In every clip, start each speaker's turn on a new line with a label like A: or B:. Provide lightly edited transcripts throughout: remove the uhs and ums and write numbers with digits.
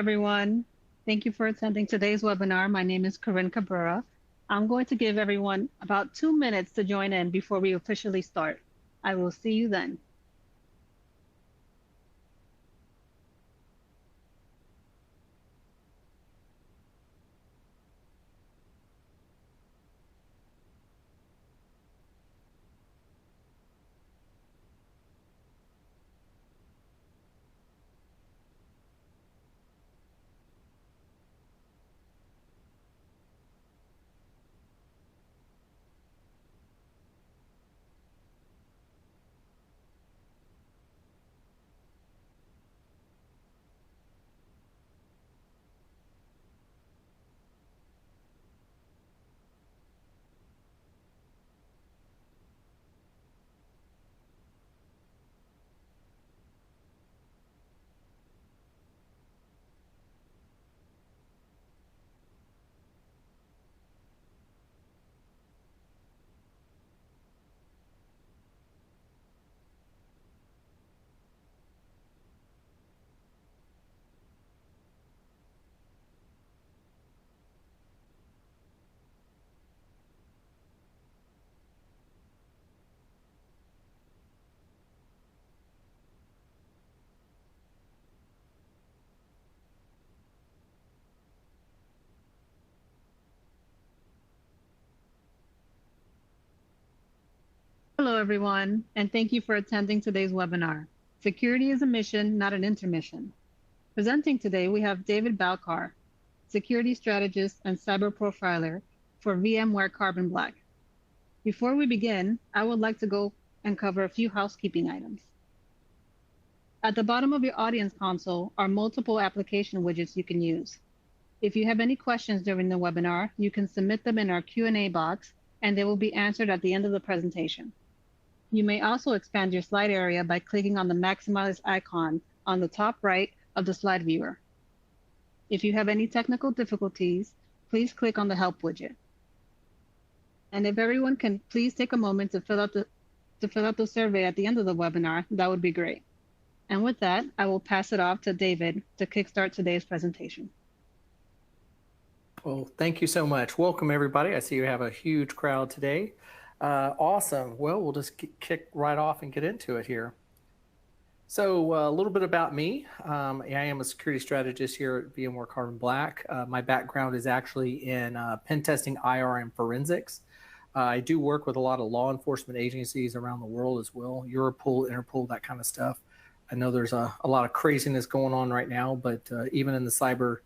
A: everyone. Thank you for attending today's webinar. My name is Corinne Cabrera. I'm going to give everyone about 2 minutes to join in before we officially start. I will see you then. Hello, everyone, and thank you for attending today's webinar. Security is a mission, not an intermission. Presenting today, we have David Balcar, security strategist and cyber profiler for VMware Carbon Black. Before we begin, I would like to go and cover a few housekeeping items. At the bottom of your audience console are multiple application widgets you can use. If you have any questions during the webinar, you can submit them in our Q&A box, and they will be answered at the end of the presentation. You may also expand your slide area by clicking on the maximize icon on the top right of the slide viewer. If you have any technical difficulties, please click on the help widget. And if everyone can please take a moment to fill out the survey at the end of the webinar, that would be great. And with that, I will pass it off to David to kickstart today's presentation.
B: Well, thank you so much. Welcome, everybody. I see you have a huge crowd today. Awesome. Well, we'll just kick right off and get into it here. So a little bit about me. I am a security strategist here at VMware Carbon Black. My background is actually in pen testing, IR, and forensics. I do work with a lot of law enforcement agencies around the world as well, Europol, Interpol, that kind of stuff. I know there's a lot of craziness going on right now, but even in the cyber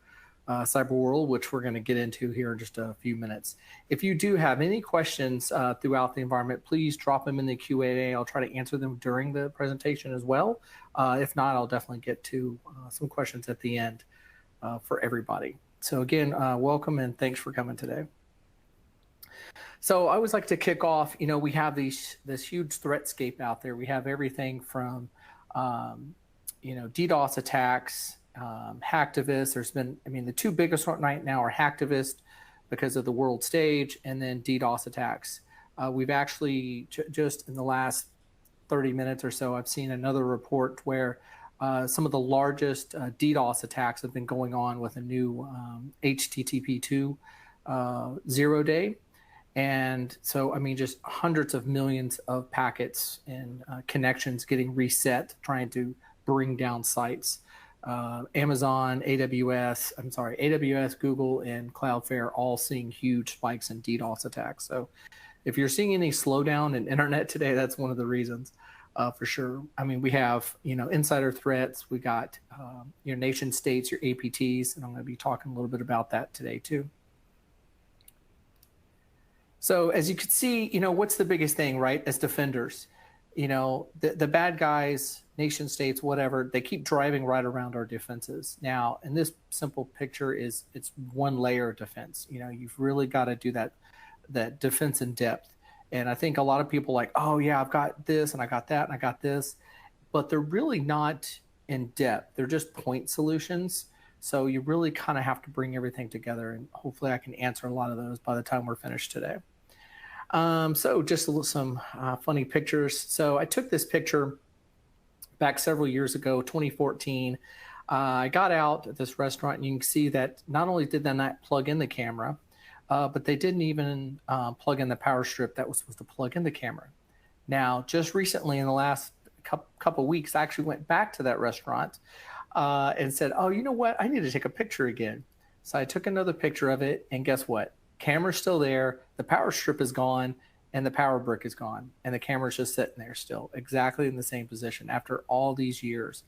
B: world, which we're going to get into here in just a few minutes. If you do have any questions throughout the environment, please drop them in the Q&A. I'll try to answer them during the presentation as well. If not, I'll definitely get to some questions at the end for everybody. So again, welcome and thanks for coming today. So I always like to kick off, we have this huge threatscape out there. We have everything from, DDoS attacks, hacktivists. There's been, the two biggest right now are hacktivists because of the world stage, and then DDoS attacks. We've actually just in the last 30 minutes or so, I've seen another report where some of the largest DDoS attacks have been going on with a new HTTP2 0-day. And so, just hundreds of millions of packets and connections getting reset, trying to bring down sites. Amazon, AWS, Google, and Cloudflare all seeing huge spikes in DDoS attacks. So if you're seeing any slowdown in internet today, that's one of the reasons for sure. We have, insider threats. We got your nation states, your APTs, and I'm going to be talking a little bit about that today too. So as you can see, what's the biggest thing, right? As defenders, the bad guys, nation states, whatever, they keep driving right around our defenses. Now, in this simple picture it's one layer of defense. You've really got to do that defense in depth. And I think a lot of people like, oh yeah, I've got this and I got that and I got this, but they're really not in depth. They're just point solutions. So you really kind of have to bring everything together, and hopefully I can answer a lot of those by the time we're finished today. So just some funny pictures. So I took this picture back several years ago, 2014. I got out at this restaurant, and you can see that not only did they not plug in the camera, but they didn't even plug in the power strip that was supposed to plug in the camera. Now, just recently in the last couple weeks, I actually went back to that restaurant and said, oh, you know what? I need to take a picture again. So I took another picture of it, and guess what? Camera's still there, the power strip is gone, and the power brick is gone, and the camera's just sitting there still, exactly in the same position after all these years.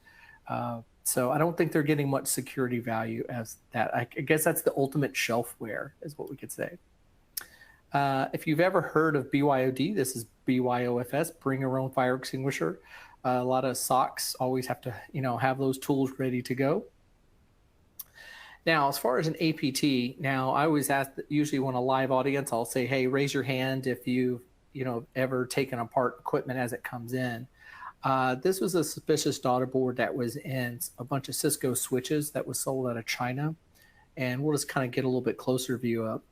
B: So I don't think they're getting much security value as that. I guess that's the ultimate shelfware, is what we could say. If you've ever heard of BYOD, this is BYOFS, bring your own fire extinguisher. A lot of SOCs always have to, have those tools ready to go. Now, as far as an APT, now I always ask, usually when a live audience, I'll say, hey, raise your hand if you've, ever taken apart equipment as it comes in. This was a suspicious daughter board that was in a bunch of Cisco switches that was sold out of China. And we'll just kind of get a little bit closer view up.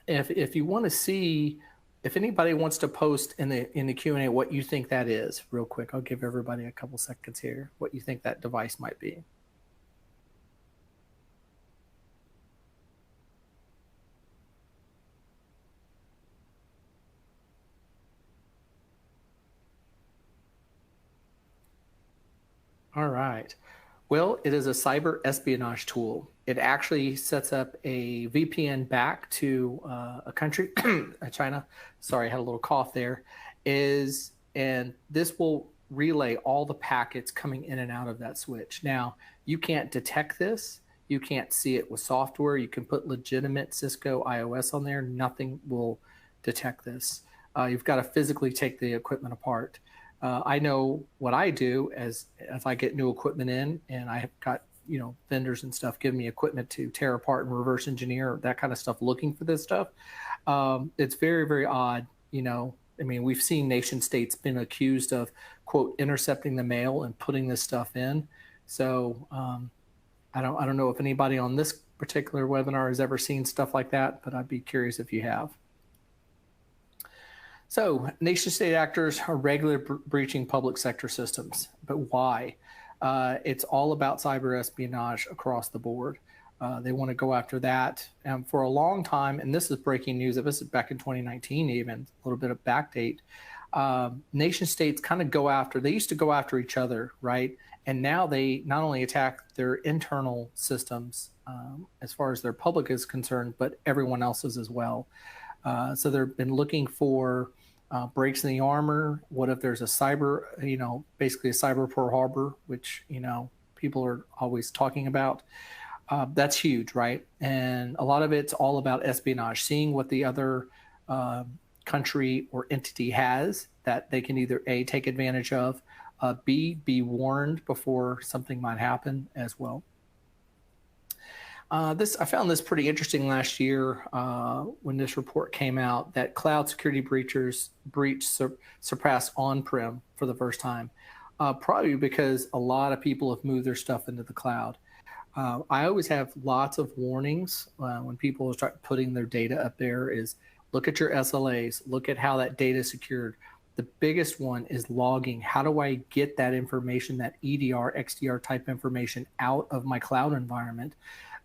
B: If you want to see, if anybody wants to post in the Q&A what you think that is, real quick, I'll give everybody a couple seconds here, what you think that device might be. All right. Well, it is a cyber espionage tool. It actually sets up a VPN back to a country, China. Sorry, I had a little cough there. And this will relay all the packets coming in and out of that switch. Now, you can't detect this. You can't see it with software. You can put legitimate Cisco iOS on there. Nothing will detect this. You've got to physically take the equipment apart. I know what I do as I get new equipment in, and I've got vendors and stuff giving me equipment to tear apart and reverse engineer, that kind of stuff, looking for this stuff. It's very, very odd. I mean, we've seen nation states been accused of, quote, intercepting the mail and putting this stuff in. So I don't know if anybody on this particular webinar has ever seen stuff like that, but I'd be curious if you have. So nation-state actors are regularly breaching public sector systems, but why? It's all about cyber espionage across the board. They want to go after that. For a long time, and this is breaking news, this is back in 2019 even, a little bit of backdate, nation-states kind of they used to go after each other, right? And now they not only attack their internal systems as far as their public is concerned, but everyone else's as well. So they've been looking for breaks in the armor. What if there's a cyber, basically a cyber Pearl Harbor, which, people are always talking about. That's huge, right? And a lot of it's all about espionage, seeing what the other country or entity has that they can either A, take advantage of, B, be warned before something might happen as well. I found this pretty interesting last year when this report came out, that cloud security breach surpassed on-prem for the first time, probably because a lot of people have moved their stuff into the cloud. I always have lots of warnings when people start putting their data up there is look at your SLAs, look at how that data is secured. The biggest one is logging. How do I get that information, that EDR, XDR type information out of my cloud environment?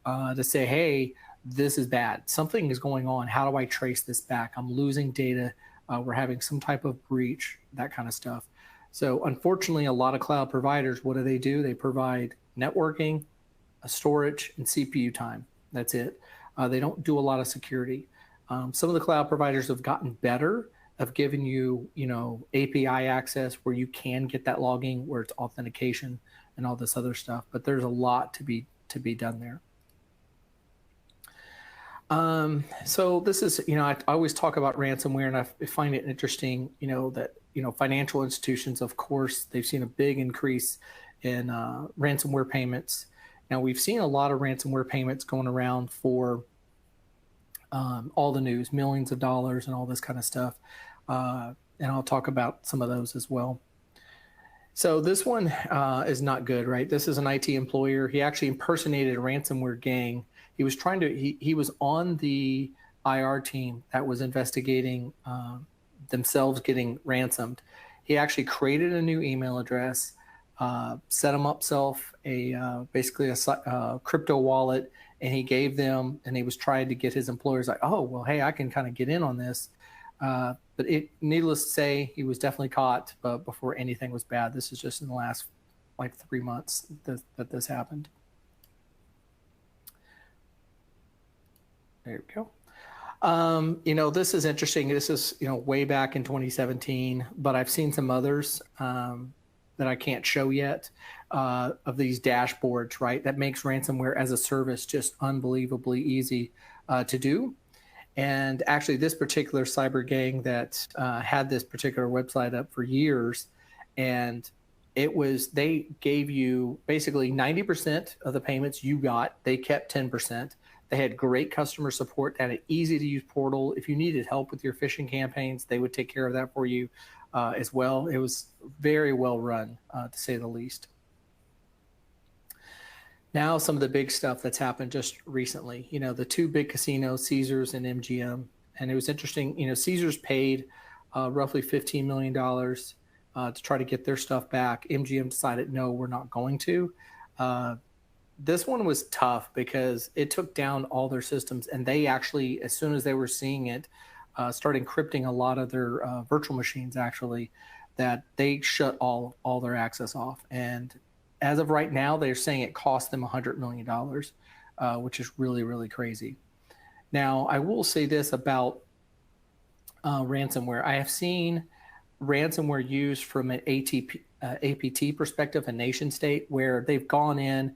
B: To say, hey, this is bad. Something is going on. How do I trace this back? I'm losing data. We're having some type of breach, that kind of stuff. So unfortunately, a lot of cloud providers, what do? They provide networking, storage, and CPU time. That's it. They don't do a lot of security. Some of the cloud providers have gotten better of giving you, API access where you can get that logging, where it's authentication and all this other stuff. But there's a lot to be done there. So this is, I always talk about ransomware, and I find it interesting, that, financial institutions, of course, they've seen a big increase in ransomware payments. Now, we've seen a lot of ransomware payments going around for all the news, millions of dollars and all this kind of stuff. And I'll talk about some of those as well. So this one is not good, right? This is an IT employer. He actually impersonated a ransomware gang. He was he was on the IR team that was investigating themselves getting ransomed. He actually created a new email address, set himself basically a crypto wallet, and he gave them, and he was trying to get his employers like, oh, well, hey, I can kind of get in on this. But needless to say, he was definitely caught before anything was bad. This is just in the last like 3 months that this happened. There we go. This is interesting. This is, way back in 2017, but I've seen some others that I can't show yet of these dashboards, right? That makes ransomware as a service just unbelievably easy to do. And actually, this particular cyber gang that had this particular website up for years, and they gave you basically 90% of the payments you got, they kept 10%. They had great customer support, had an easy to use portal. If you needed help with your phishing campaigns, they would take care of that for you as well. It was very well run, to say the least. Now, some of the big stuff that's happened just recently, the two big casinos, Caesars and MGM. And it was interesting, Caesars paid roughly $15 million to try to get their stuff back. MGM decided, no, we're not going to. This one was tough because it took down all their systems, and they actually, as soon as they were seeing it, started encrypting a lot of their virtual machines, actually, that they shut all their access off. And as of right now, they're saying it cost them $100 million, which is really, really crazy. Now, I will say this about ransomware. I have seen ransomware used from an APT perspective, a nation state, where they've gone in,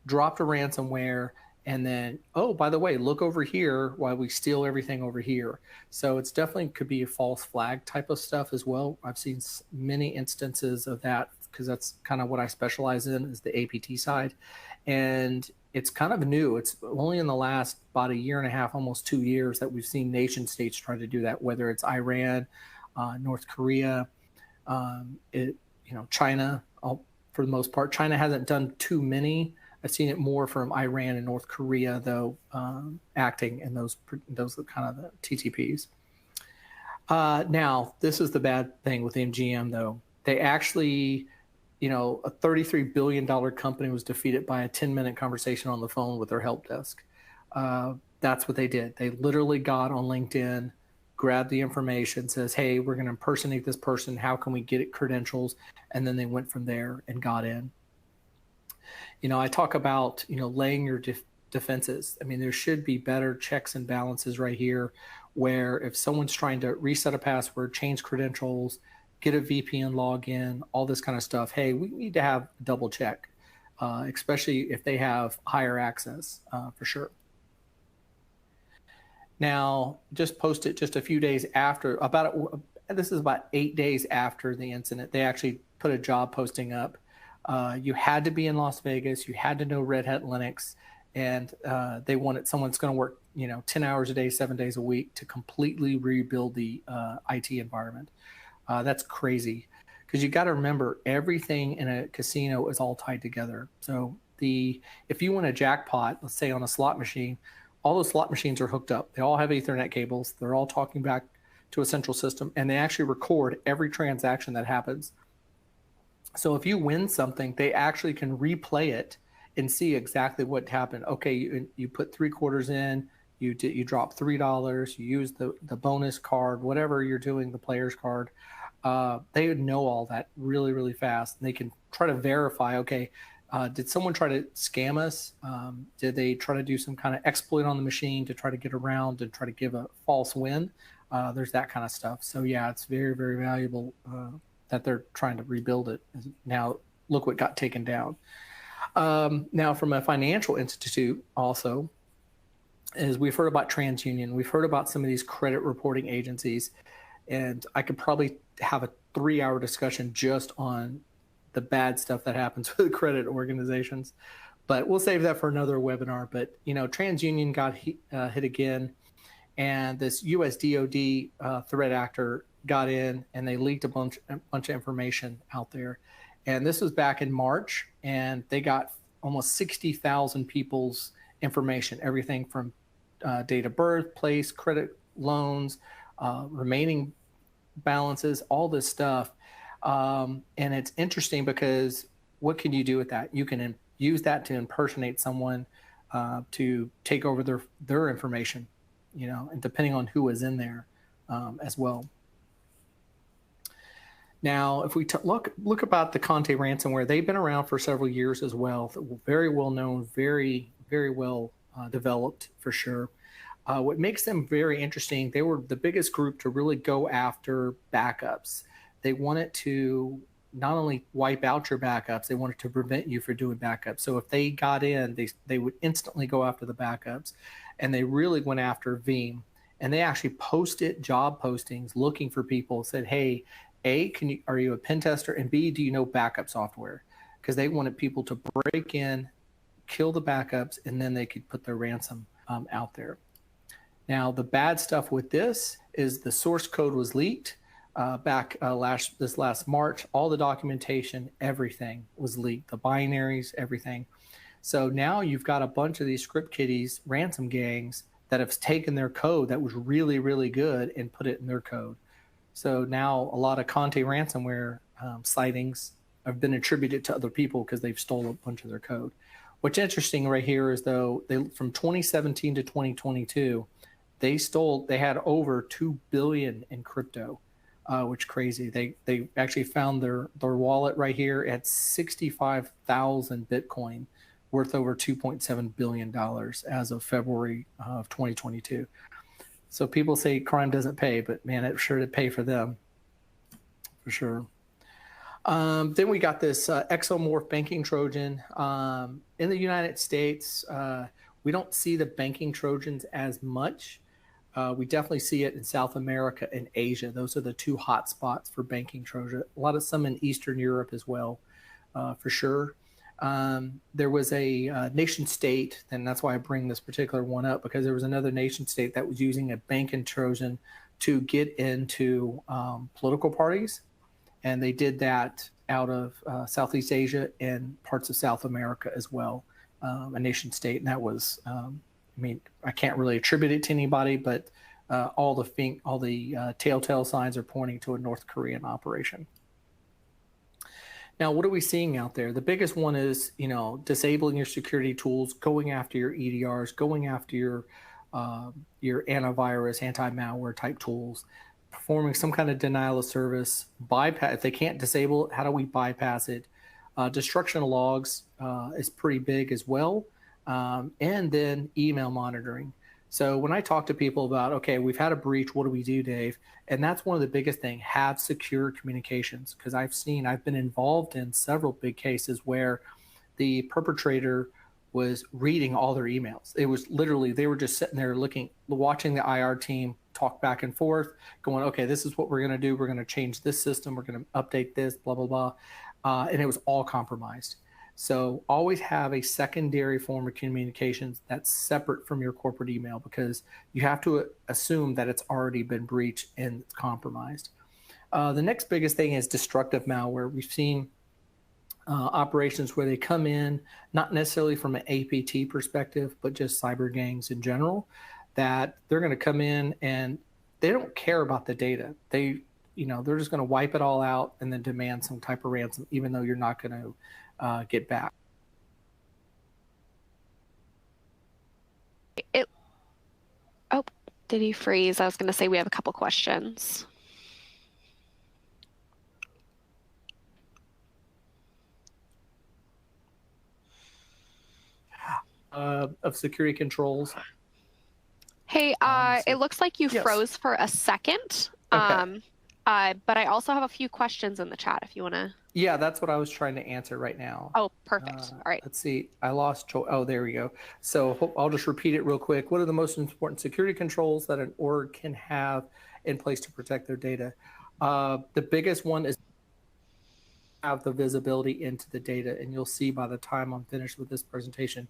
B: dropped a ransomware, and then, oh, by the way, look over here while we steal everything over here. So it's definitely could be a false flag type of stuff as well. I've seen many instances of that because that's kind of what I specialize in, is the APT side. And it's kind of new. It's only in the last about a year and a half, almost 2 years, that we've seen nation states try to do that, whether it's Iran, North Korea, China, for the most part. China hasn't done too many. I've seen it more from Iran and North Korea, though, acting in those kind of the TTPs. Now, this is the bad thing with MGM, though. They actually, a $33 billion company was defeated by a 10-minute conversation on the phone with their help desk. That's what they did. They literally got on LinkedIn, grabbed the information, says, hey, we're going to impersonate this person. How can we get it credentials? And then they went from there and got in. I talk about, laying your defenses. I mean, there should be better checks and balances right here, where if someone's trying to reset a password, change credentials, get a VPN login, all this kind of stuff, hey, we need to have a double check, especially if they have higher access, for sure. Now, just posted just a few days after, this is about 8 days after the incident, they actually put a job posting up. You had to be in Las Vegas, you had to know Red Hat Linux, and they wanted someone that's going to work 10 hours a day, 7 days a week to completely rebuild the IT environment. That's crazy, because you got to remember, everything in a casino is all tied together. So if you win a jackpot, let's say on a slot machine, all those slot machines are hooked up. They all have Ethernet cables. They're all talking back to a central system, and they actually record every transaction that happens. So if you win something, they actually can replay it and see exactly what happened. Okay, you put 3/4 in, you drop $3, you use the bonus card, whatever you're doing, the player's card. They would know all that really, really fast. And they can try to verify, okay, did someone try to scam us? Did they try to do some kind of exploit on the machine to try to get around and try to give a false win? There's that kind of stuff. So yeah, it's very, very valuable that they're trying to rebuild it. Now, look what got taken down. Now, from a financial institute also, is we've heard about TransUnion. We've heard about some of these credit reporting agencies, and I could probably have a 3-hour discussion just on the bad stuff that happens with credit organizations, but we'll save that for another webinar. But, TransUnion got hit again, and this US DOD threat actor got in, and they leaked a bunch of information out there. And this was back in March, and they got almost 60,000 people's information, everything from date of birth, place, credit, loans, remaining balances, all this stuff. And it's interesting because what can you do with that? You can use that to impersonate someone, to take over their information, and depending on who is in there as well. Now, if we look about the Conte ransomware, they've been around for several years as well. Very well known, very, very well developed for sure. What makes them very interesting, they were the biggest group to really go after backups. They wanted to not only wipe out your backups, they wanted to prevent you from doing backups. So if they got in, they would instantly go after the backups. And they really went after Veeam. And they actually posted job postings looking for people, said, hey, A, are you a pen tester? And B, do you know backup software? Because they wanted people to break in, kill the backups, and then they could put their ransom out there. Now, the bad stuff with this is the source code was leaked back this last March. All the documentation, everything was leaked, the binaries, everything. So now you've got a bunch of these script kiddies, ransom gangs, that have taken their code that was really, really good and put it in their code. So now a lot of Conte ransomware sightings have been attributed to other people because they've stolen a bunch of their code. What's interesting right here is, though, from 2017 to 2022, they had over 2 billion in crypto, which is crazy. They actually found their wallet right here at 65,000 Bitcoin, worth over $2.7 billion as of February of 2022. So people say crime doesn't pay, but man, it sure did pay for them, for sure. Then we got this exomorph banking Trojan. In the United States, we don't see the banking Trojans as much. We definitely see it in South America and Asia. Those are the two hot spots for banking Trojan. Some in Eastern Europe as well, for sure. There was a nation state, and that's why I bring this particular one up, because there was another nation state that was using a banking Trojan to get into political parties. And they did that out of Southeast Asia and parts of South America as well, a nation state. And that was, I can't really attribute it to anybody, but all the telltale signs are pointing to a North Korean operation. Now, what are we seeing out there? The biggest one is, disabling your security tools, going after your EDRs, going after your antivirus, anti-malware type tools, performing some kind of denial of service, bypass. If they can't disable it, how do we bypass it? Destruction logs is pretty big as well. And then email monitoring. So when I talk to people about, okay, we've had a breach, what do we do, Dave? And that's one of the biggest things, have secure communications. Because I've been involved in several big cases where the perpetrator was reading all their emails. It was literally, they were just sitting there watching the IR team talk back and forth, going, okay, this is what we're going to do. We're going to change this system. We're going to update this, blah, blah, blah. And it was all compromised. So always have a secondary form of communications that's separate from your corporate email, because you have to assume that it's already been breached and compromised. The next biggest thing is destructive malware. We've seen operations where they come in, not necessarily from an APT perspective, but just cyber gangs in general, that they're going to come in and they don't care about the data. They're just going to wipe it all out and then demand some type of ransom, even though you're not going to get back.
C: Did he freeze? I was going to say we have a couple questions.
B: Of security controls.
C: Hey, it looks like you froze for a second.
B: Okay.
C: But I also have a few questions in the chat if you want to.
B: Yeah, that's what I was trying to answer right now.
C: Oh, perfect. All right.
B: Let's see. I lost. Oh, there we go. So I'll just repeat it real quick. What are the most important security controls that an org can have in place to protect their data? The biggest one is have the visibility into the data. And you'll see by the time I'm finished with this presentation,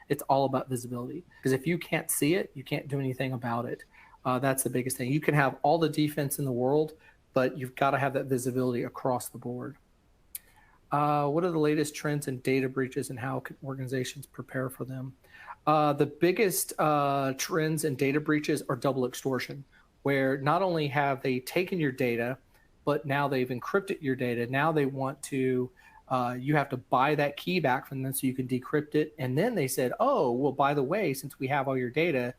B: it's all about visibility. Because if you can't see it, you can't do anything about it. That's the biggest thing. You can have all the defense in the world, but you've got to have that visibility across the board. What are the latest trends in data breaches and how can organizations prepare for them? The biggest trends in data breaches are double extortion, where not only have they taken your data, but now they've encrypted your data. Now they want to you have to buy that key back from them so you can decrypt it. And then they said, oh, well, by the way, since we have all your data,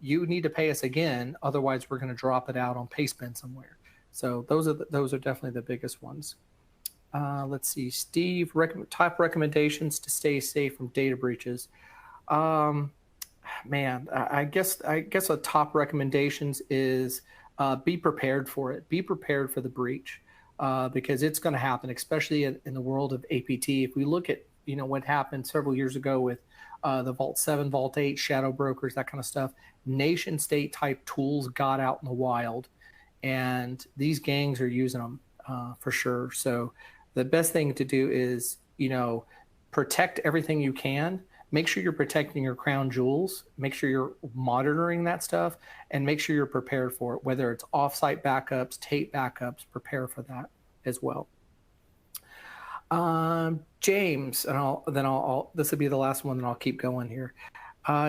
B: you need to pay us again. Otherwise, we're going to drop it out on Pastebin somewhere. So those are definitely the biggest ones. Let's see, Steve, top recommendations to stay safe from data breaches. Man, I guess a top recommendations is be prepared for it. Be prepared for the breach because it's going to happen, especially in the world of APT. If we look at what happened several years ago with the Vault 7, Vault 8, shadow brokers, that kind of stuff, nation state type tools got out in the wild, and these gangs are using them for sure. So the best thing to do is protect everything you can. Make sure you're protecting your crown jewels. Make sure you're monitoring that stuff, and make sure you're prepared for it. Whether it's offsite backups, tape backups, prepare for that as well. James, and this will be the last one, and I'll keep going here.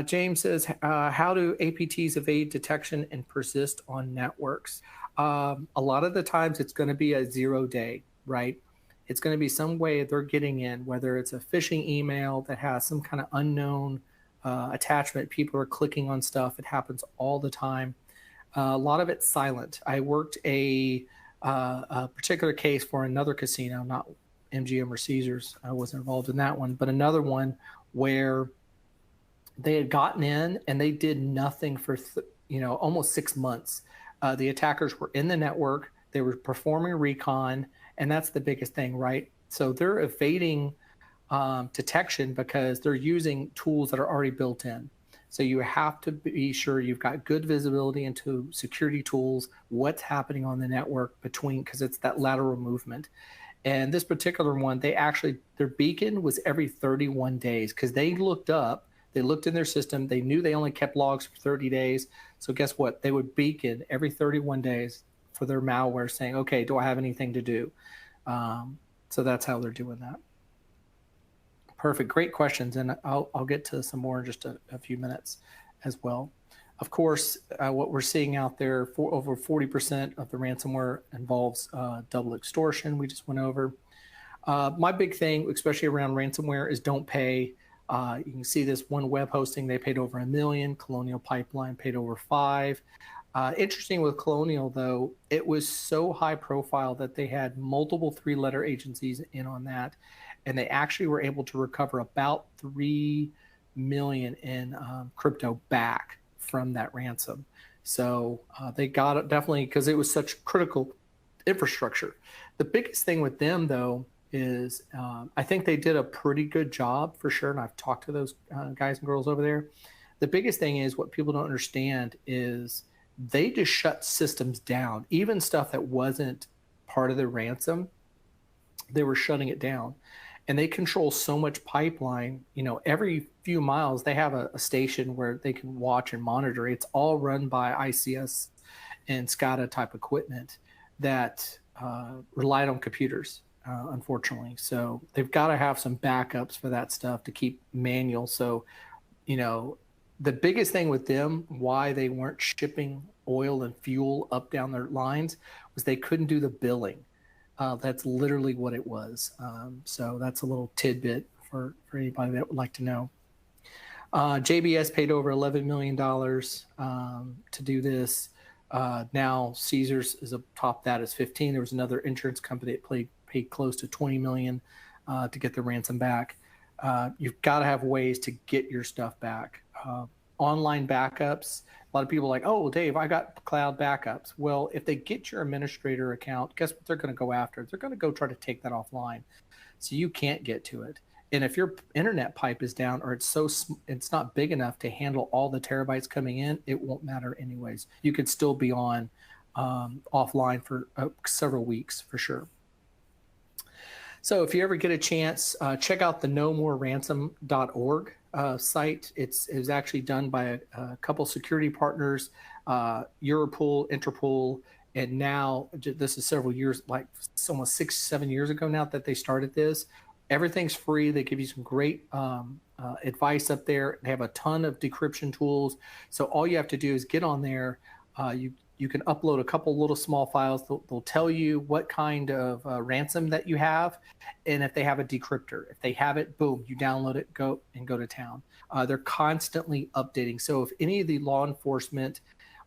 B: James says, how do APTs evade detection and persist on networks? A lot of the times it's going to be a 0 day, right? It's going to be some way they're getting in, whether it's a phishing email that has some kind of unknown attachment. People are clicking on stuff. It happens all the time. A lot of it's silent. I worked a particular case for another casino, not MGM or Caesars. I wasn't involved in that one, but another one where they had gotten in and they did nothing for almost 6 months. The attackers were in the network. They were performing recon. And that's the biggest thing, right? So they're evading detection because they're using tools that are already built in. So you have to be sure you've got good visibility into security tools, what's happening on the network because it's that lateral movement. And this particular one, their beacon was every 31 days because they looked in their system, they knew they only kept logs for 30 days. So guess what? They would beacon every 31 days for their malware saying, okay, do I have anything to do? So that's how they're doing that. Perfect. Great questions. And I'll get to some more in just a few minutes as well. Of course, what we're seeing out there, over 40% of the ransomware involves double extortion. We just went over. My big thing, especially around ransomware, is don't pay. You can see this one web hosting, they paid over $1 million. Colonial Pipeline paid over $5 million. Interesting with Colonial, though, it was so high profile that they had multiple 3-letter agencies in on that, and they actually were able to recover about $3 million in crypto back from that ransom. So they got it definitely because it was such critical infrastructure. The biggest thing with them, though, is I think they did a pretty good job for sure, and I've talked to those guys and girls over there. The biggest thing is what people don't understand is they just shut systems down, even stuff that wasn't part of the ransom. They were shutting it down, and they control so much pipeline. Every few miles they have a station where they can watch and monitor. It's all run by ICS and SCADA type equipment that relied on computers, unfortunately. So they've got to have some backups for that stuff to keep manual. So, the biggest thing with them, why they weren't shipping oil and fuel up down their lines, was they couldn't do the billing. That's literally what it was. So that's a little tidbit for anybody that would like to know. JBS paid over $11 million to do this. Now Caesars is atop that as 15. There was another insurance company that paid close to $20 million to get the ransom back. You've got to have ways to get your stuff back. Online backups. A lot of people are like, oh, well, Dave, I got cloud backups. Well, if they get your administrator account, guess what they're going to go after? They're going to go try to take that offline. So you can't get to it. And if your internet pipe is down or it's not big enough to handle all the terabytes coming in, it won't matter anyways. You could still be on offline for several weeks for sure. So if you ever get a chance, check out the nomoreransom.org site. It was actually done by a couple security partners, Europol, Interpol, and now this is several years, like almost 6-7 years ago now that they started this. Everything's free. They give you some great advice up there. They have a ton of decryption tools. So all you have to do is get on there. You You can upload a couple little small files. They'll tell you what kind of ransom that you have, and if they have a decryptor. If they have it, boom, you download it, go to town. They're constantly updating. So if any of the law enforcement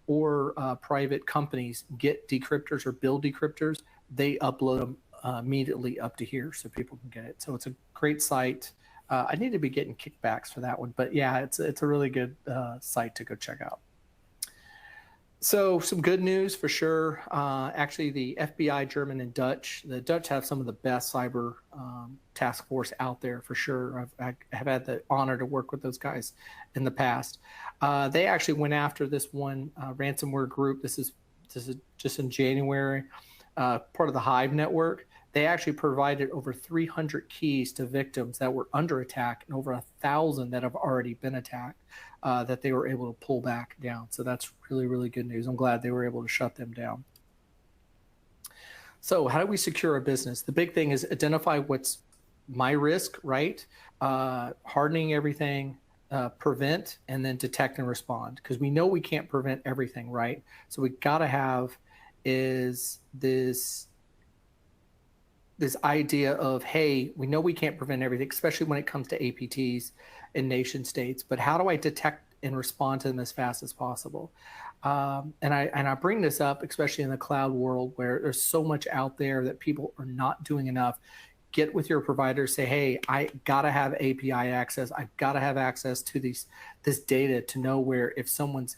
B: or private companies get decryptors or build decryptors, they upload them immediately up to here so people can get it. So it's a great site. I need to be getting kickbacks for that one, but yeah, it's a really good site to go check out. So some good news for sure. Actually, the FBI, German, and Dutch. The Dutch have some of the best cyber task force out there for sure. I have had the honor to work with those guys in the past. They actually went after this one ransomware group. This is just in January, part of the Hive network. They actually provided over 300 keys to victims that were under attack and over 1,000 that have already been attacked that they were able to pull back down. So that's really, really good news. I'm glad they were able to shut them down. So how do we secure a business? The big thing is identify what's my risk, right? Hardening everything, prevent, and then detect and respond. Because we know we can't prevent everything, right? So we got to have is this idea of, hey, we know we can't prevent everything, especially when it comes to APTs and nation states, but how do I detect and respond to them as fast as possible? And I bring this up, especially in the cloud world where there's so much out there that people are not doing enough. Get with your provider, say, hey, I gotta have API access. I've gotta have access to this data to know where if someone's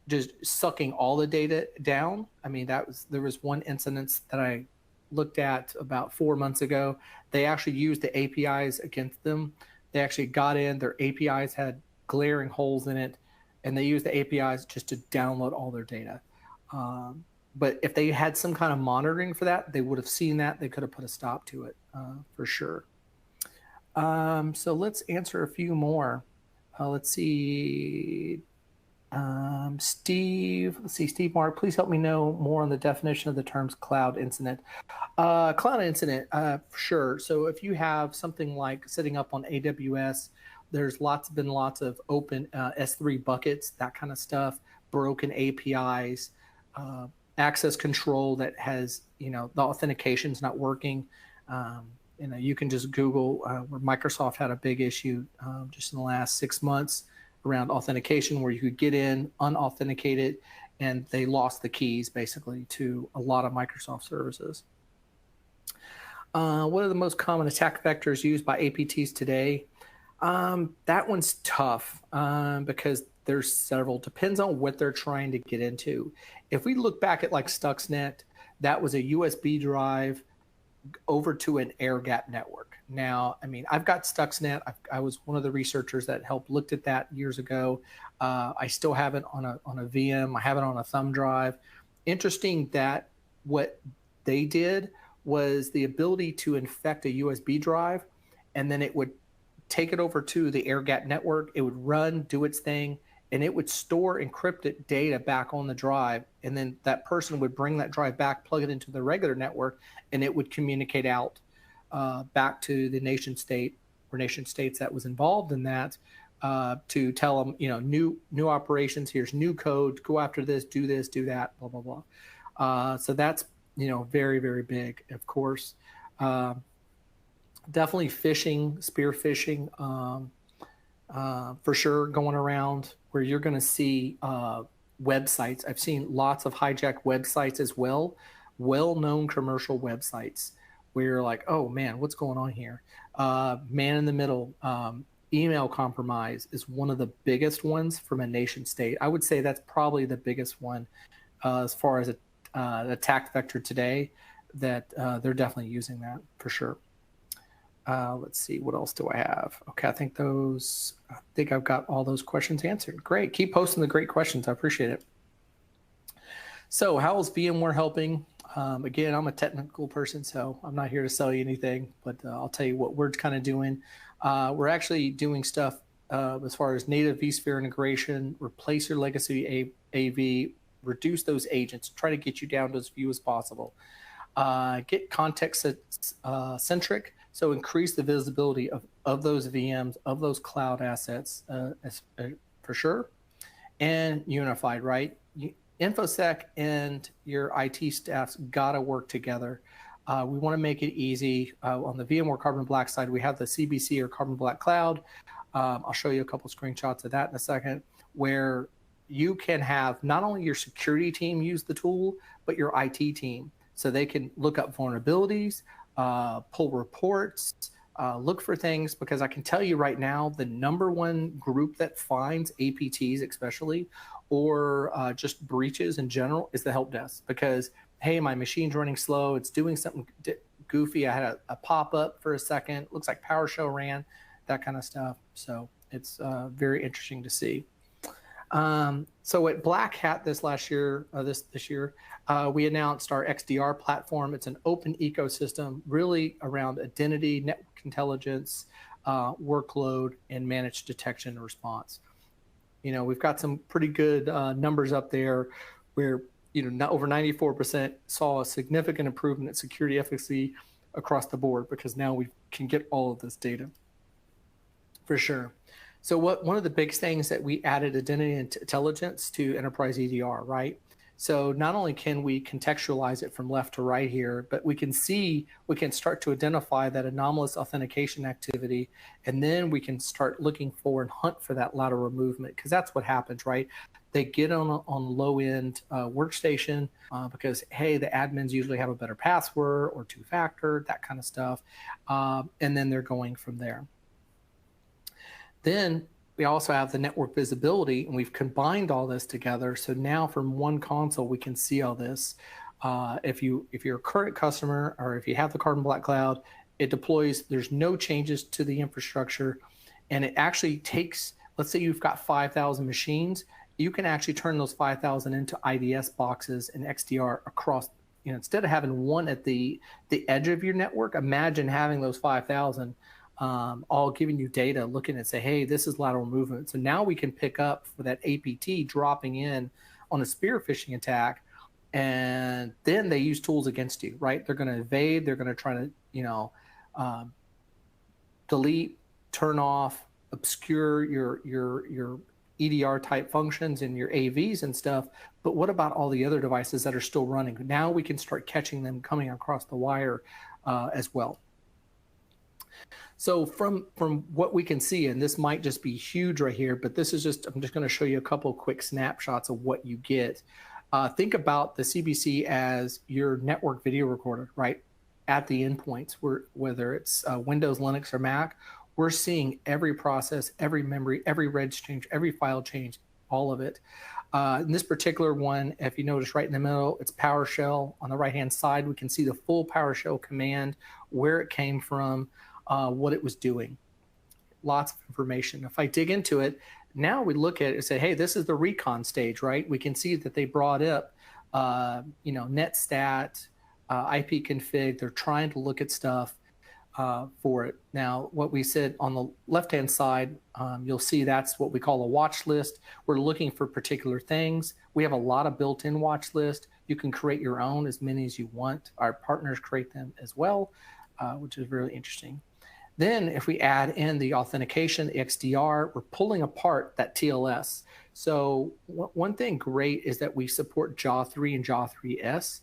B: just sucking all the data down. I mean, there was one incident that I looked at about 4 months ago. They actually used the APIs against them. They actually got in, their APIs had glaring holes in it, and they used the APIs just to download all their data. But if they had some kind of monitoring for that, they would have seen that. They could have put a stop to it for sure. So let's answer a few more. Let's see. Steve Mark, please help me know more on the definition of the terms cloud incident. Cloud incident, for sure. So if you have something like setting up on AWS, there's been lots of open S3 buckets, that kind of stuff, broken APIs, access control that has, the authentication's not working. You can just Google where Microsoft had a big issue just in the last 6 months around authentication, where you could get in unauthenticated, and they lost the keys basically to a lot of Microsoft services. What are the most common attack vectors used by APTs today? That one's tough because there's several. Depends on what they're trying to get into. If we look back at like Stuxnet, that was a USB drive over to an air gap network. Now, I mean, I've got Stuxnet. I was one of the researchers that helped looked at that years ago. I still have it on a VM. I have it on a thumb drive. Interesting that what they did was the ability to infect a USB drive, and then it would take it over to the air gap network. It would run, do its thing, and it would store encrypted data back on the drive. And then that person would bring that drive back, plug it into the regular network, and it would communicate out back to the nation state or nation states that was involved in that to tell them, new operations, here's new code, go after this, do that, blah, blah, blah. So that's, very, very big, of course. Definitely phishing, spear phishing, for sure, going around where you're going to see websites. I've seen lots of hijacked websites as well-known commercial websites where you're like, oh man, what's going on here? Man in the middle, email compromise is one of the biggest ones from a nation state. I would say that's probably the biggest one as far as an attack vector today, that they're definitely using that for sure. Let's see, what else do I have? Okay, I think I've got all those questions answered. Great, keep posting the great questions. I appreciate it. So how is VMware helping? Again, I'm a technical person, so I'm not here to sell you anything, but I'll tell you what we're kind of doing. We're actually doing stuff as far as native vSphere integration, replace your legacy AV, reduce those agents, try to get you down to as few as possible. Get context centric, so increase the visibility of those VMs, of those cloud assets for sure. And unified, right? InfoSec and your IT staff's got to work together. We want to make it easy. On the VMware Carbon Black side, we have the CBC or Carbon Black Cloud. I'll show you a couple screenshots of that in a second, where you can have not only your security team use the tool, but your IT team. So they can look up vulnerabilities, pull reports, look for things, because I can tell you right now, the number one group that finds APTs especially, or just breaches in general, is the help desk. Because, hey, my machine's running slow, it's doing something goofy, I had a pop-up for a second, looks like PowerShell ran, that kind of stuff. So it's very interesting to see. So at Black Hat this year, we announced our XDR platform. It's an open ecosystem, really around identity, network intelligence, workload, and managed detection and response. We've got some pretty good numbers up there where, over 94% saw a significant improvement in security efficacy across the board, because now we can get all of this data for sure. So one of the big things that we added identity and intelligence to enterprise EDR, right? So not only can we contextualize it from left to right here, but we can start to identify that anomalous authentication activity, and then we can start looking for and hunt for that lateral movement, because that's what happens, right? They get on low-end workstation because, hey, the admins usually have a better password or two-factor, that kind of stuff, and then they're going from there. Then we also have the network visibility, and we've combined all this together. So now from one console, we can see all this. If you're a current customer, or if you have the Carbon Black Cloud, it deploys, there's no changes to the infrastructure. And it actually takes, let's say you've got 5,000 machines, you can actually turn those 5,000 into IDS boxes and XDR across, instead of having one at the edge of your network, imagine having those 5,000 all giving you data, looking and say, hey, this is lateral movement. So now we can pick up for that APT dropping in on a spear phishing attack, and then they use tools against you, right? They're going to evade, they're going to try to, delete, turn off, obscure your EDR type functions and your AVs and stuff. But what about all the other devices that are still running? Now we can start catching them coming across the wire as well. So from what we can see, and this might just be huge right here, but this is I'm just going to show you a couple quick snapshots of what you get. Think about the CBC as your network video recorder, right? At the endpoints, whether it's Windows, Linux, or Mac, we're seeing every process, every memory, every reg change, every file change, all of it. In this particular one, if you notice right in the middle, it's PowerShell. On the right-hand side, we can see the full PowerShell command, where it came from, what it was doing. Lots of information. If I dig into it, now we look at it and say, hey, this is the recon stage, right? We can see that they brought up, netstat, IP config. They're trying to look at stuff for it. Now, what we said on the left-hand side, you'll see that's what we call a watch list. We're looking for particular things. We have a lot of built-in watch list. You can create your own, as many as you want. Our partners create them as well, which is really interesting. Then if we add in the authentication, the XDR, we're pulling apart that TLS. So one thing great is that we support JAW3 and JAW3S,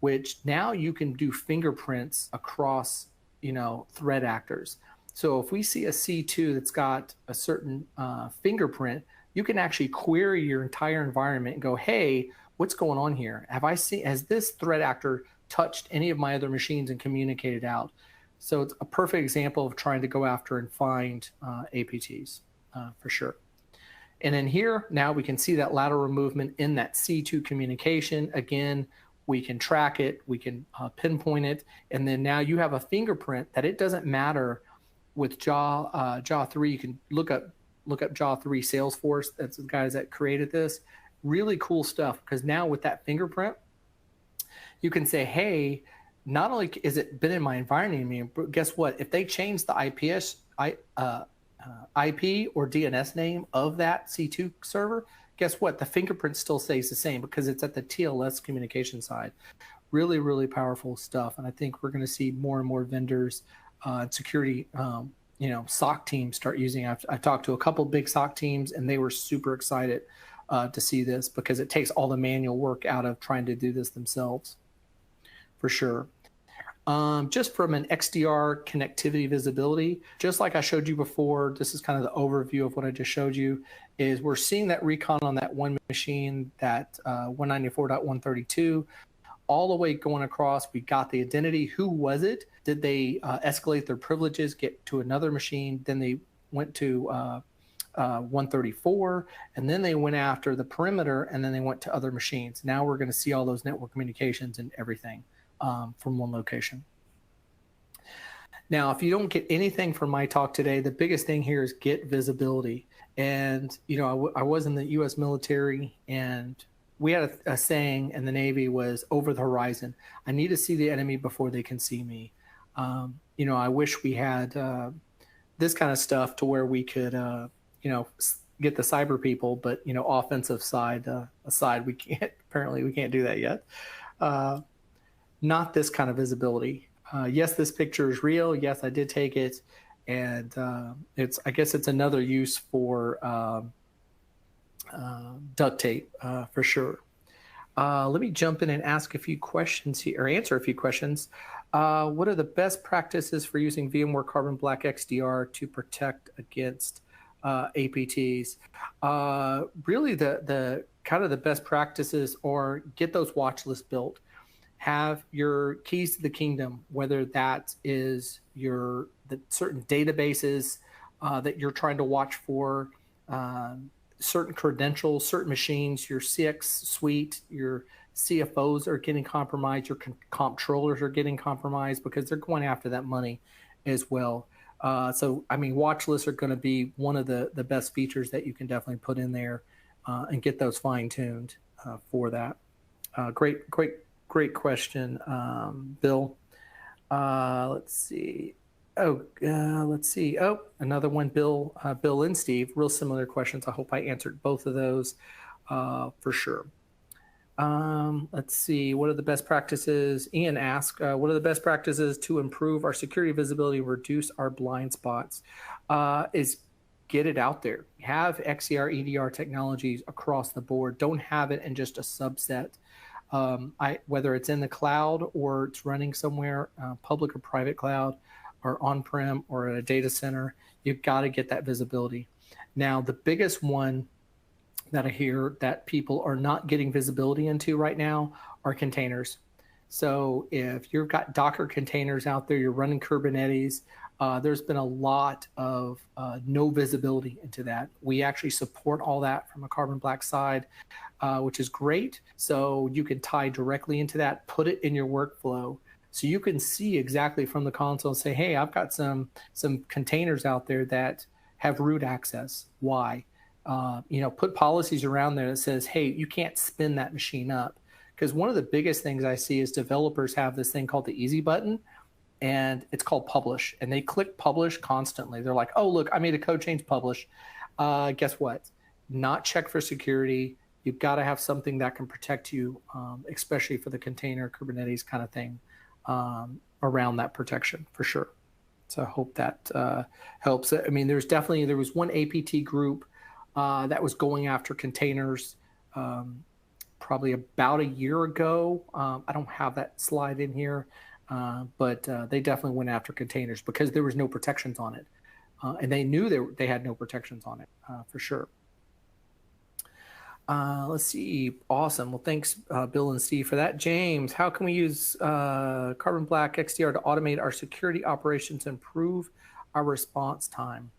B: which now you can do fingerprints across, threat actors. So if we see a C2 that's got a certain fingerprint, you can actually query your entire environment and go, hey, what's going on here? Has this threat actor touched any of my other machines and communicated out? So it's a perfect example of trying to go after and find APTs for sure. And then here, now we can see that lateral movement in that C2 communication. Again, we can track it, we can pinpoint it, and then now you have a fingerprint that it doesn't matter with JAW3. You can look up JAW3 Salesforce. That's the guys that created this. Really cool stuff, because now with that fingerprint, you can say, hey, not only is it been in my environment, but guess what? If they change the IP or DNS name of that C2 server, guess what? The fingerprint still stays the same because it's at the TLS communication side. Really, really powerful stuff. And I think we're going to see more and more vendors, security, SOC teams start using it. I've talked to a couple big SOC teams, and they were super excited to see this, because it takes all the manual work out of trying to do this themselves, for sure. Just from an XDR connectivity visibility, just like I showed you before, this is kind of the overview of what I just showed you, is we're seeing that recon on that one machine, that 194.132, all the way going across. We got the identity. Who was it? Did they escalate their privileges, get to another machine? Then they went to 134, and then they went after the perimeter, and then they went to other machines. Now we're going to see all those network communications and everything from one location. Now, if you don't get anything from my talk today, the biggest thing here is get visibility. And, you know, I was in the U.S. military, and we had a saying in the Navy was over the horizon. I need to see the enemy before they can see me. You know, I wish we had this kind of stuff to where we could, you know, get the cyber people, but, you know, offensive side aside, we can't, apparently we can't do that yet. Not this kind of visibility. Yes, this picture is real. Yes, I did take it. And I guess it's another use for duct tape, for sure. Let me jump in and ask a few questions here, or answer a few questions. What are the best practices for using VMware Carbon Black XDR to protect against APTs? Really, the kind of the best practices are get those watch lists built. Have your keys to the kingdom, whether that is the certain databases that you're trying to watch for, certain credentials, certain machines, your CX suite, your CFOs are getting compromised, your comptrollers are getting compromised because they're going after that money as well. So, I mean, watch lists are going to be one of the best features that you can definitely put in there and get those fine-tuned for that. Great question, Bill. Let's see. Let's see. Oh, another one, Bill and Steve. Real similar questions. I hope I answered both of those for sure. Let's see. What are the best practices? Ian asked, what are the best practices to improve our security visibility and reduce our blind spots? Is get it out there. Have XDR, EDR technologies across the board. Don't have it in just a subset. Whether it's in the cloud or it's running somewhere, public or private cloud, or on-prem or at a data center, you've got to get that visibility. Now, the biggest one that I hear that people are not getting visibility into right now are containers. So if you've got Docker containers out there, you're running Kubernetes, there's been a lot of no visibility into that. We actually support all that from a Carbon Black side, which is great. So you can tie directly into that, put it in your workflow. So you can see exactly from the console and say, hey, I've got some containers out there that have root access. Why? You know, put policies around there that says, hey, you can't spin that machine up. Because one of the biggest things I see is developers have this thing called the easy button, and it's called publish. And they click publish constantly. They're like, oh, look, I made a code change, publish. Guess what? Not check for security. You've got to have something that can protect you, especially for the container Kubernetes kind of thing. Around that protection for sure. So I hope that helps. I mean, there was one APT group that was going after containers probably about a year ago. I don't have that slide in here, but they definitely went after containers because there was no protections on it. And they knew they had no protections on it for sure. Let's see. Awesome. Well, thanks, Bill and Steve, for that. James, how can we use Carbon Black XDR to automate our security operations and improve our response time?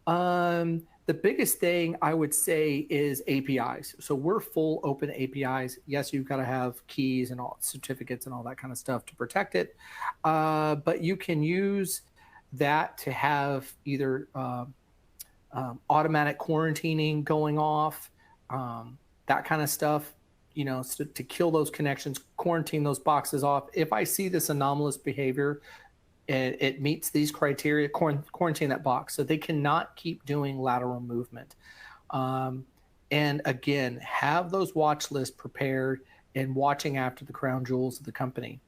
B: The biggest thing I would say is APIs. So we're full open APIs. Yes, you've got to have keys and all certificates and all that kind of stuff to protect it. But you can use that to have either automatic quarantining going off, that kind of stuff, you know, to kill those connections, quarantine those boxes off. If I see this anomalous behavior, it meets these criteria, quarantine that box so they cannot keep doing lateral movement. And again, have those watch lists prepared and watching after the crown jewels of the company.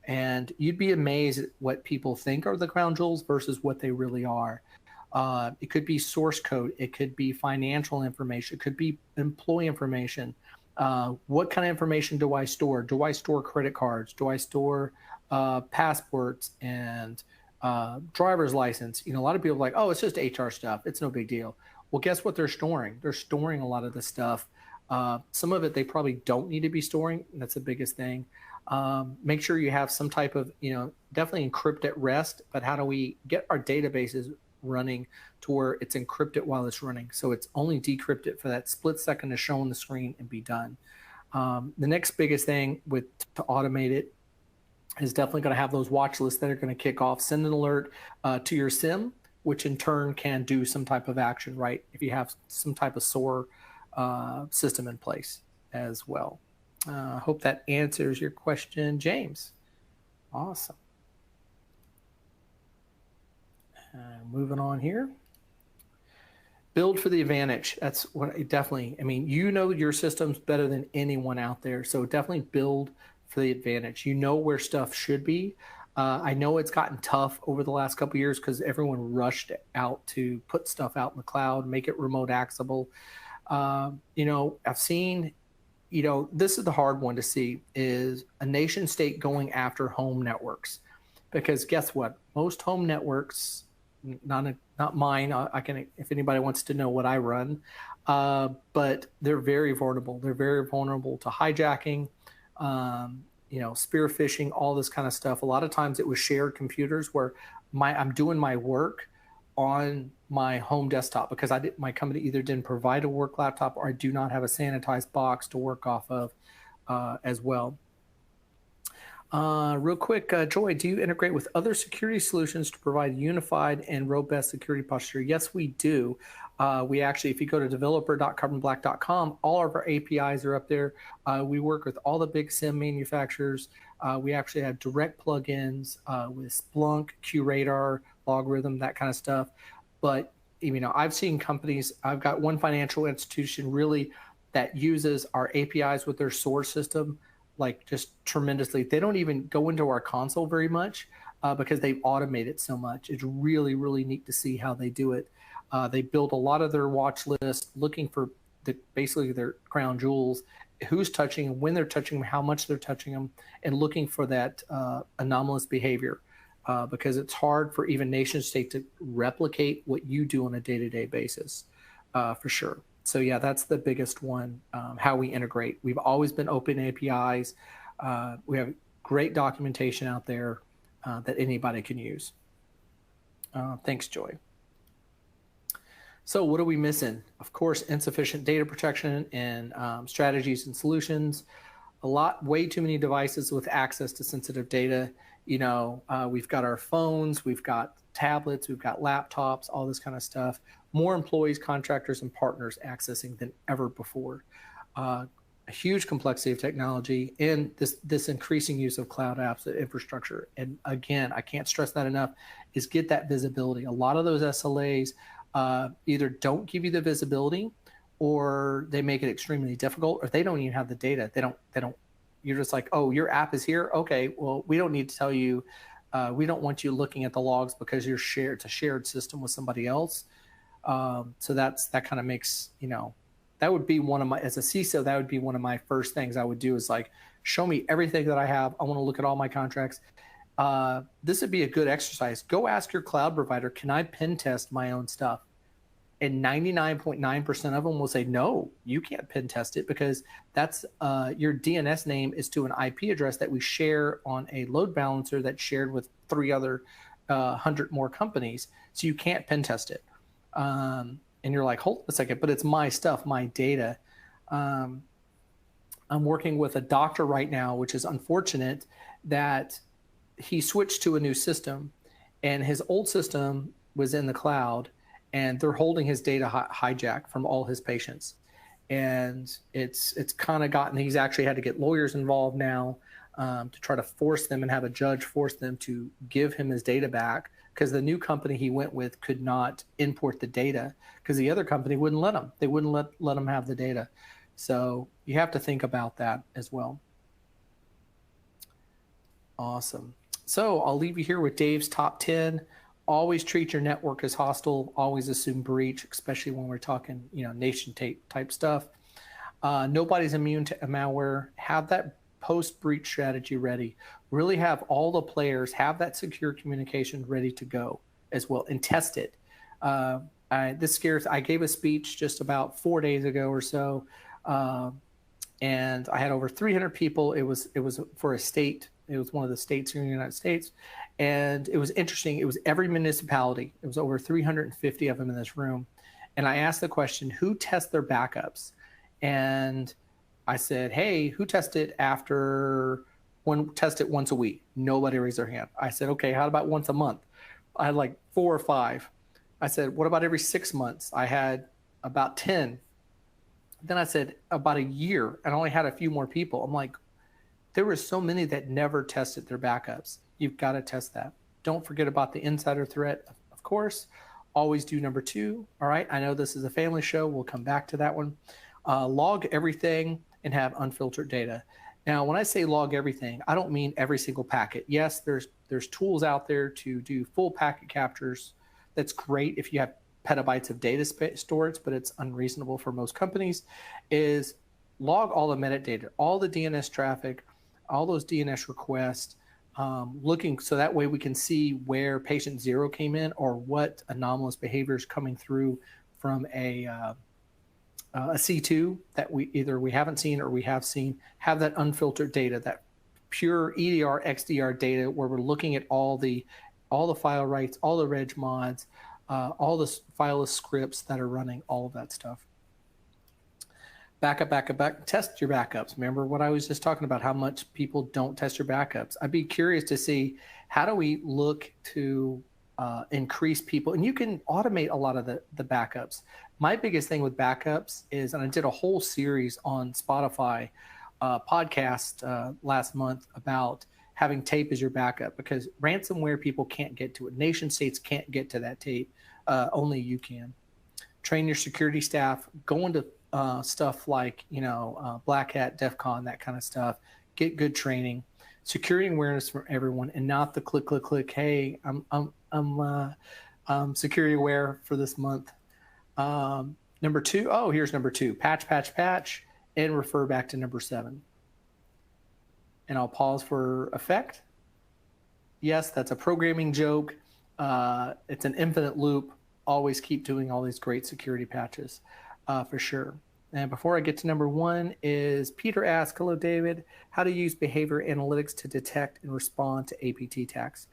B: And you'd be amazed at what people think are the crown jewels versus what they really are. It could be source code. It could be financial information. It could be employee information. What kind of information do I store? Do I store credit cards? Do I store passports and driver's license? A lot of people are like, oh, it's just HR stuff. It's no big deal. Well, guess what they're storing? They're storing a lot of the stuff. Some of it they probably don't need to be storing. That's the biggest thing. Make sure you have some type of, definitely encrypt at rest, but how do we get our databases running to where it's encrypted while it's running? So it's only decrypted for that split second to show on the screen and be done. The next biggest thing to automate it is definitely going to have those watch lists that are going to kick off, send an alert to your SIM, which in turn can do some type of action, right? If you have some type of SOAR system in place as well. Hope that answers your question, James. Awesome. Moving on here. Build for the advantage. That's what definitely, your systems better than anyone out there. So definitely build for the advantage. Where stuff should be. I know it's gotten tough over the last couple of years because everyone rushed out to put stuff out in the cloud, make it remote accessible. I've seen, this is the hard one to see, is a nation state going after home networks. Because guess what? Most home networks, not mine, I can, if anybody wants to know what I run, but they're very vulnerable. They're very vulnerable to hijacking, spear phishing, all this kind of stuff. A lot of times it was shared computers where I'm doing my work on my home desktop because my company either didn't provide a work laptop or I do not have a sanitized box to work off of as well. Real quick, Joy, do you integrate with other security solutions to provide unified and robust security posture? Yes, we do. We actually, if you go to developer.carbonblack.com, all of our APIs are up there. We work with all the big SIEM manufacturers. We actually have direct plugins with Splunk, QRadar, Logarithm, that kind of stuff. But I've seen companies. I've got one financial institution really that uses our APIs with their source system, like just tremendously. They don't even go into our console very much because they've automated so much. It's really, really neat to see how they do it. They build a lot of their watch list looking for basically their crown jewels, who's touching them, when they're touching them, how much they're touching them, and looking for that anomalous behavior because it's hard for even nation state to replicate what you do on a day-to-day basis for sure. So yeah, that's the biggest one, how we integrate. We've always been open APIs. We have great documentation out there that anybody can use. Thanks, Joy. So what are we missing? Of course, insufficient data protection and strategies and solutions. Way too many devices with access to sensitive data. We've got our phones, we've got tablets, we've got laptops, all this kind of stuff. More employees, contractors, and partners accessing than ever before. A huge complexity of technology and this increasing use of cloud apps and infrastructure. And again, I can't stress that enough, is get that visibility. A lot of those SLAs either don't give you the visibility or they make it extremely difficult, or they don't even have the data. They don't, you're just like, oh, your app is here. Okay, well, we don't need to tell you, we don't want you looking at the logs because it's a shared system with somebody else. So that kind of makes, that would be as a CISO, that would be one of my first things I would do is like, show me everything that I have. I want to look at all my contracts. This would be a good exercise. Go ask your cloud provider, can I pen test my own stuff? And 99.9% of them will say, no, you can't pen test it because that's your DNS name is to an IP address that we share on a load balancer that's shared with 100 more companies. So you can't pen test it. And you're like, hold on a second, but it's my stuff, my data. I'm working with a doctor right now, which is unfortunate that he switched to a new system and his old system was in the cloud and they're holding his data hijacked from all his patients. And it's kind of gotten, he's actually had to get lawyers involved now to try to force them and have a judge force them to give him his data back because the new company he went with could not import the data because the other company wouldn't let him. They wouldn't let him have the data. So you have to think about that as well. Awesome. So I'll leave you here with Dave's top 10 always treat your network as hostile, always assume breach, especially when we're talking, nation type stuff. Nobody's immune to malware. Have that post-breach strategy ready. Really have all the players have that secure communication ready to go as well, and test it. This scares. I gave a speech just about 4 days ago or so, and I had over 300 people. It was for a state. It was one of the states here in the United States, and it was interesting. It was every municipality. It was over 350 of them in this room, and I asked the question, who tests their backups? And I said, hey, who tested test it once a week? Nobody raised their hand. I said, okay, how about once a month? I had like 4 or 5. I said, what about every 6 months? I had about 10. Then I said, about a year, and I only had a few more people. I'm like, there were so many that never tested their backups. You've got to test that. Don't forget about the insider threat, of course. Always do number 2. All right, I know this is a family show. We'll come back to that one. Log everything and have unfiltered data. Now, when I say log everything, I don't mean every single packet. Yes, there's tools out there to do full packet captures. That's great if you have petabytes of data storage, but it's unreasonable for most companies. Is log all the metadata, all the DNS traffic, all those DNS requests, looking so that way we can see where patient 0 came in or what anomalous behavior is coming through from a C2 that we haven't seen or we have seen. Have that unfiltered data, that pure EDR, XDR data, where we're looking at all the file rights, all the reg mods, all the file scripts that are running, all of that stuff. Backup. Test your backups. Remember what I was just talking about, how much people don't test your backups. I'd be curious to see, how do we look to increase people? And you can automate a lot of the backups. My biggest thing with backups is, and I did a whole series on Spotify podcast last month about having tape as your backup, because ransomware people can't get to it. Nation states can't get to that tape. Only you can. Train your security staff. Go into stuff like, Black Hat, DEF CON, that kind of stuff. Get good training. Security awareness from everyone, and not the click. Hey, I'm security aware for this month. Number 2. Oh, here's number 2. Patch, and refer back to number 7. And I'll pause for effect. Yes, that's a programming joke. It's an infinite loop. Always keep doing all these great security patches, for sure. And before I get to number 1 is Peter asks, hello, David, how to use behavior analytics to detect and respond to APT attacks.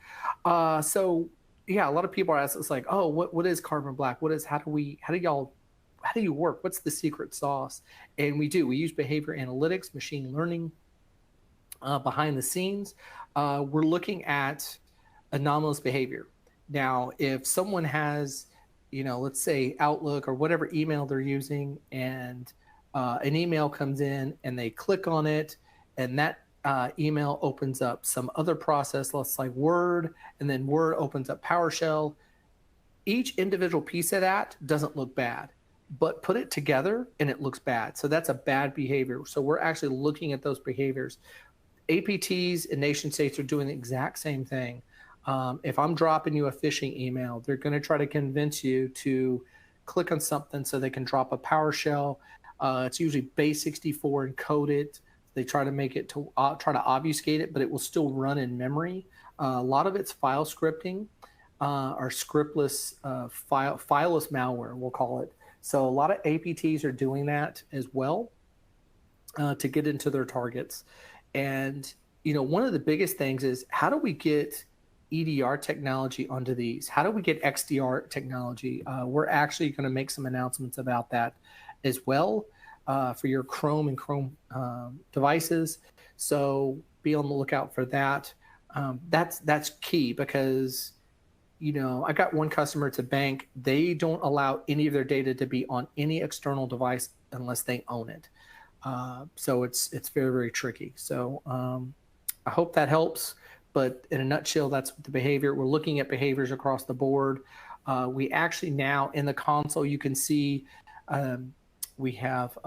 B: So yeah, a lot of people are asking, it's like, oh, what is Carbon Black? How do you work? What's the secret sauce? And we use behavior analytics, machine learning behind the scenes. We're looking at anomalous behavior. Now, if someone has, let's say Outlook or whatever email they're using, and an email comes in and they click on it, and that email opens up some other process, let's say Word, and then Word opens up PowerShell. Each individual piece of that doesn't look bad, but put it together and it looks bad. So that's a bad behavior. So we're actually looking at those behaviors. APTs and nation states are doing the exact same thing. If I'm dropping you a phishing email, they're going to try to convince you to click on something so they can drop a PowerShell. It's usually base64 encoded. They try to make it to try to obfuscate it, but it will still run in memory. A lot of it's file scripting or scriptless fileless malware, we'll call it. So a lot of APTs are doing that as well to get into their targets. And one of the biggest things is, how do we get EDR technology onto these? How do we get XDR technology? We're actually going to make some announcements about that as well for your Chrome and Chrome devices. So be on the lookout for that. That's key, because I got one customer, it's a bank. They don't allow any of their data to be on any external device unless they own it. So it's very, very tricky. So I hope that helps. But in a nutshell, that's the behavior. We're looking at behaviors across the board. We actually now in the console, you can see we have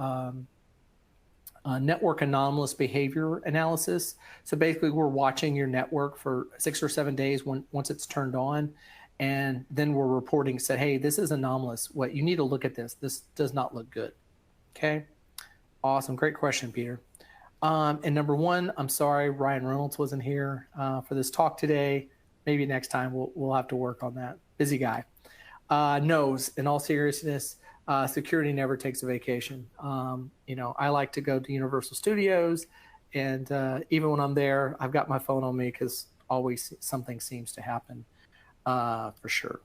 B: network anomalous behavior analysis. So basically, we're watching your network for 6 or 7 days once it's turned on. and then we're reporting, said, hey, this is anomalous. What you need to look at this. This does not look good. Okay. Awesome. Great question, Peter. And number one, I'm sorry, Ryan Reynolds wasn't here for this talk today. Maybe next time we'll have to work on that. Busy guy. Knows, in all seriousness, security never takes a vacation. I like to go to Universal Studios, and even when I'm there, I've got my phone on me because always something seems to happen for sure.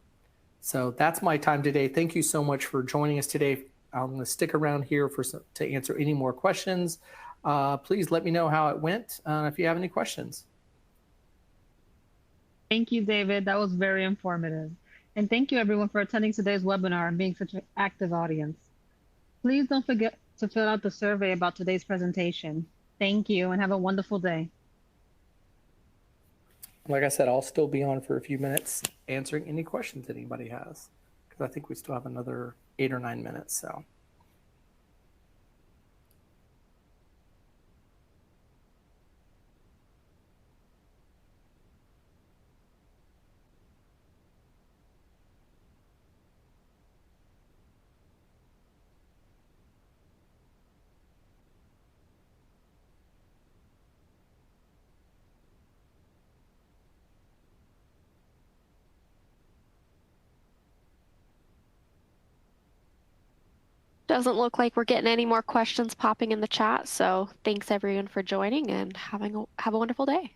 B: So that's my time today. Thank you so much for joining us today. I'm going to stick around here to answer any more questions. Please let me know how it went if you have any questions.
A: Thank you, David. That was very informative. And thank you, everyone, for attending today's webinar and being such an active audience. Please don't forget to fill out the survey about today's presentation. Thank you, and have a wonderful day.
B: Like I said, I'll still be on for a few minutes answering any questions anybody has, because I think we still have another 8 or 9 minutes. So.
C: Doesn't look like we're getting any more questions popping in the chat. So thanks everyone for joining, and have a wonderful day.